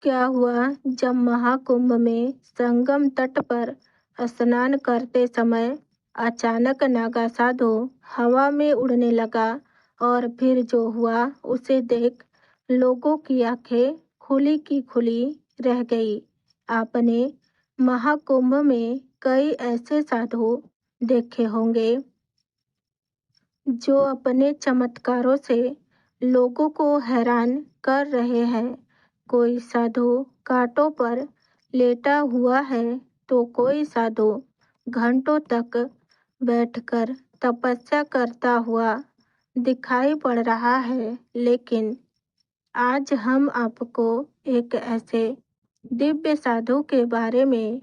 क्या हुआ जब महाकुंभ में संगम तट पर स्नान करते समय अचानक नागा साधु हवा में उड़ने लगा और फिर जो हुआ उसे देख लोगों की आंखें खुली की खुली रह गई। आपने महाकुंभ में कई ऐसे साधु देखे होंगे जो अपने चमत्कारों से लोगों को हैरान कर रहे हैं। कोई साधु कांटों पर लेटा हुआ है तो कोई साधु घंटों तक बैठकर तपस्या करता हुआ दिखाई पड़ रहा है। लेकिन आज हम आपको एक ऐसे दिव्य साधु के बारे में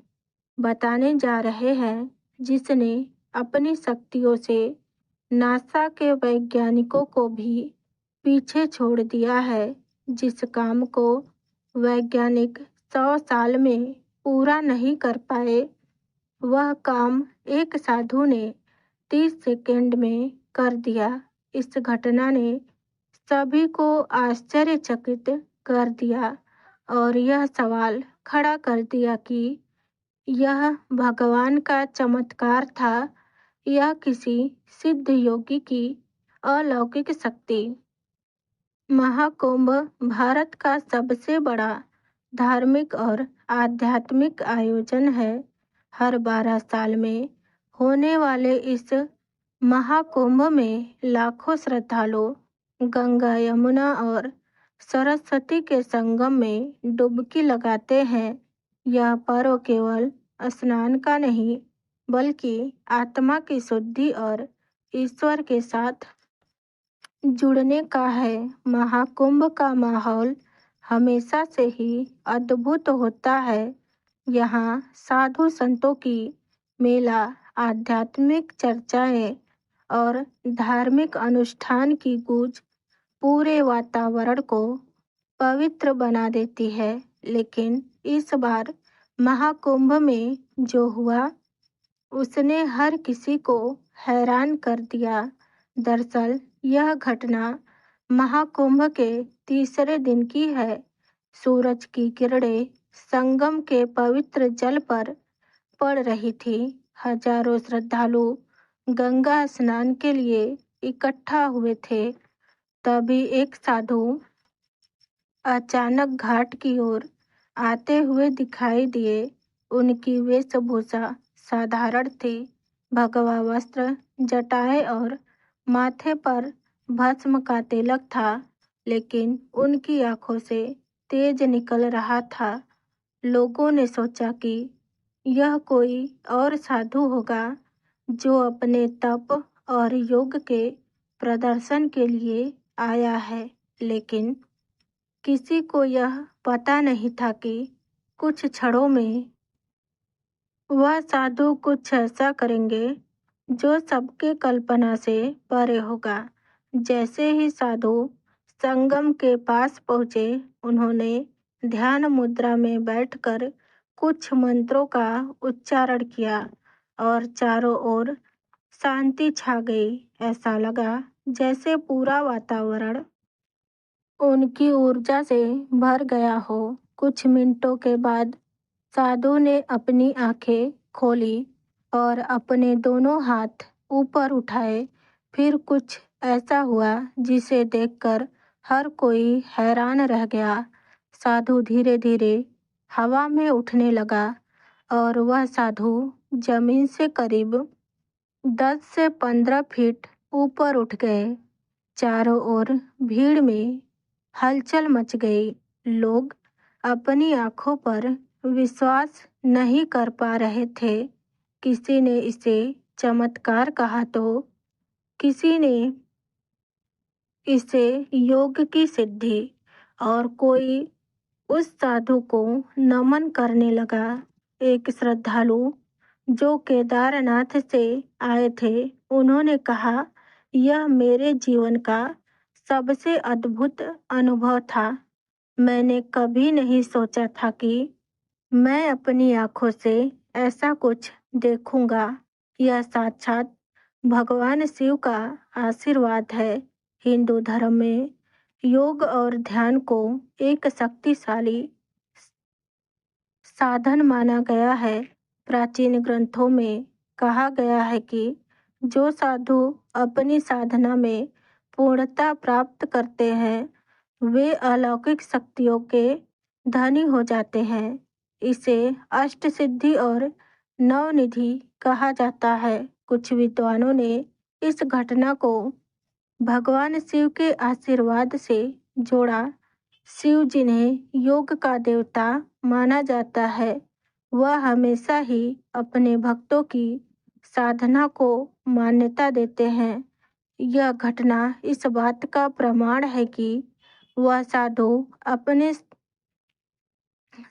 बताने जा रहे हैं जिसने अपनी शक्तियों से नासा के वैज्ञानिकों को भी पीछे छोड़ दिया है। जिस काम को वैज्ञानिक 100 साल में पूरा नहीं कर पाए, वह काम एक साधु ने 30 सेकंड में कर दिया। इस घटना ने सभी को आश्चर्यचकित कर दिया और यह सवाल खड़ा कर दिया कि यह भगवान का चमत्कार था या किसी सिद्ध योगी की अलौकिक शक्ति। महाकुंभ भारत का सबसे बड़ा धार्मिक और आध्यात्मिक आयोजन है। हर 12 साल में होने वाले इस महाकुंभ में लाखों श्रद्धालु गंगा, यमुना और सरस्वती के संगम में डुबकी लगाते हैं। यह पर्व केवल स्नान का नहीं, बल्कि आत्मा की शुद्धि और ईश्वर के साथ जुड़ने का है। महाकुंभ का माहौल हमेशा से ही अद्भुत होता है। यहाँ साधु संतों की मेला, आध्यात्मिक चर्चाएं और धार्मिक अनुष्ठान की गूंज पूरे वातावरण को पवित्र बना देती है। लेकिन इस बार महाकुंभ में जो हुआ उसने हर किसी को हैरान कर दिया। दरअसल यह घटना महाकुंभ के तीसरे दिन की है। सूरज की किरणें संगम के पवित्र जल पर पड़ रही थी। हजारों श्रद्धालु गंगा स्नान के लिए इकट्ठा हुए थे। तभी एक साधु अचानक घाट की ओर आते हुए दिखाई दिए। उनकी वेशभूषा साधारण थी, भगवा वस्त्र, जटाएं और माथे पर भस्म का तिलक था, लेकिन उनकी आंखों से तेज निकल रहा था। लोगों ने सोचा कि यह कोई और साधु होगा जो अपने तप और योग के प्रदर्शन के लिए आया है। लेकिन किसी को यह पता नहीं था कि कुछ क्षणों में वह साधु कुछ ऐसा करेंगे जो सबके कल्पना से परे होगा। जैसे ही साधु संगम के पास पहुंचे, उन्होंने ध्यान मुद्रा में बैठकर कुछ मंत्रों का उच्चारण किया और चारों ओर शांति छा गई। ऐसा लगा जैसे पूरा वातावरण उनकी ऊर्जा से भर गया हो। कुछ मिनटों के बाद साधु ने अपनी आंखें खोली और अपने दोनों हाथ ऊपर उठाए। फिर कुछ ऐसा हुआ जिसे देखकर हर कोई हैरान रह गया। साधु धीरे धीरे हवा में उठने लगा और वह साधु जमीन से करीब 10 से 15 फीट ऊपर उठ गए। चारों ओर भीड़ में हलचल मच गई। लोग अपनी आंखों पर विश्वास नहीं कर पा रहे थे। किसी ने इसे चमत्कार कहा तो किसी ने इसे योग की सिद्धि और कोई उस साधु को नमन करने लगा। एक श्रद्धालु जो केदारनाथ से आए थे, उन्होंने कहा, यह मेरे जीवन का सबसे अद्भुत अनुभव था। मैंने कभी नहीं सोचा था कि मैं अपनी आंखों से ऐसा कुछ देखूंगा। यह साक्षात भगवान शिव का आशीर्वाद है। हिंदू धर्म में योग और ध्यान को एक शक्तिशाली साधन माना गया है। प्राचीन ग्रंथों में कहा गया है कि जो साधु अपनी साधना में पूर्णता प्राप्त करते हैं वे अलौकिक शक्तियों के धनी हो जाते हैं। इसे अष्ट सिद्धि और नवनिधि कहा जाता है। कुछ विद्वानों ने इस घटना को भगवान शिव के आशीर्वाद से जोड़ा। शिव जिन्हें योग का देवता माना जाता है वह हमेशा ही अपने भक्तों की साधना को मान्यता देते हैं। यह घटना इस बात का प्रमाण है कि वह साधु अपने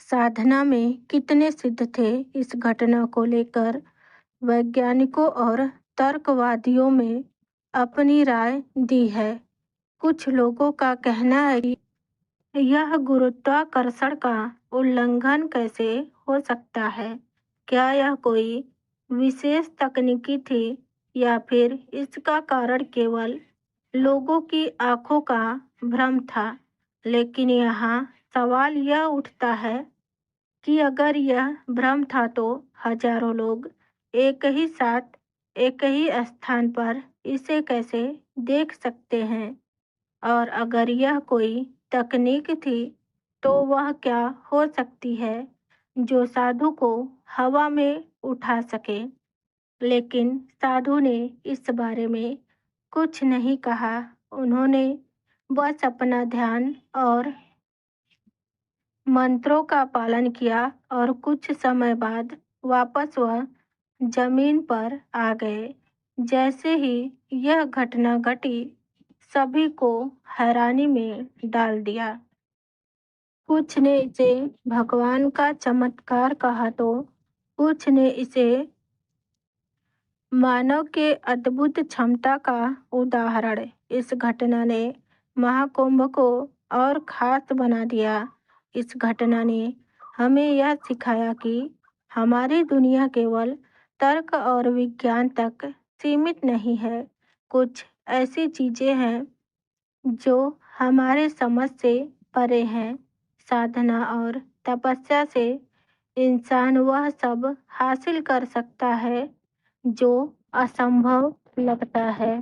साधना में कितने सिद्ध थे। इस घटना को लेकर वैज्ञानिकों और तर्कवादियों में अपनी राय दी है। कुछ लोगों का कहना है कि यह गुरुत्वाकर्षण का उल्लंघन कैसे हो सकता है? क्या यह कोई विशेष तकनीकी थी या फिर इसका कारण केवल लोगों की आंखों का भ्रम था? लेकिन यहाँ सवाल यह उठता है कि अगर यह भ्रम था तो हजारों लोग एक ही साथ एक ही स्थान पर इसे कैसे देख सकते हैं? और अगर यह कोई तकनीक थी तो वह क्या हो सकती है जो साधु को हवा में उठा सके? लेकिन साधु ने इस बारे में कुछ नहीं कहा। उन्होंने बस अपना ध्यान और मंत्रों का पालन किया और कुछ समय बाद वापस वह जमीन पर आ गए। जैसे ही यह घटना घटी सभी को हैरानी में डाल दिया। कुछ ने इसे भगवान का चमत्कार कहा तो कुछ ने इसे मानव के अद्भुत क्षमता का उदाहरण। इस घटना ने महाकुंभ को और खास बना दिया। इस घटना ने हमें यह सिखाया कि हमारी दुनिया केवल तर्क और विज्ञान तक सीमित नहीं है। कुछ ऐसी चीजें हैं जो हमारे समझ से परे हैं। साधना और तपस्या से इंसान वह सब हासिल कर सकता है जो असंभव लगता है।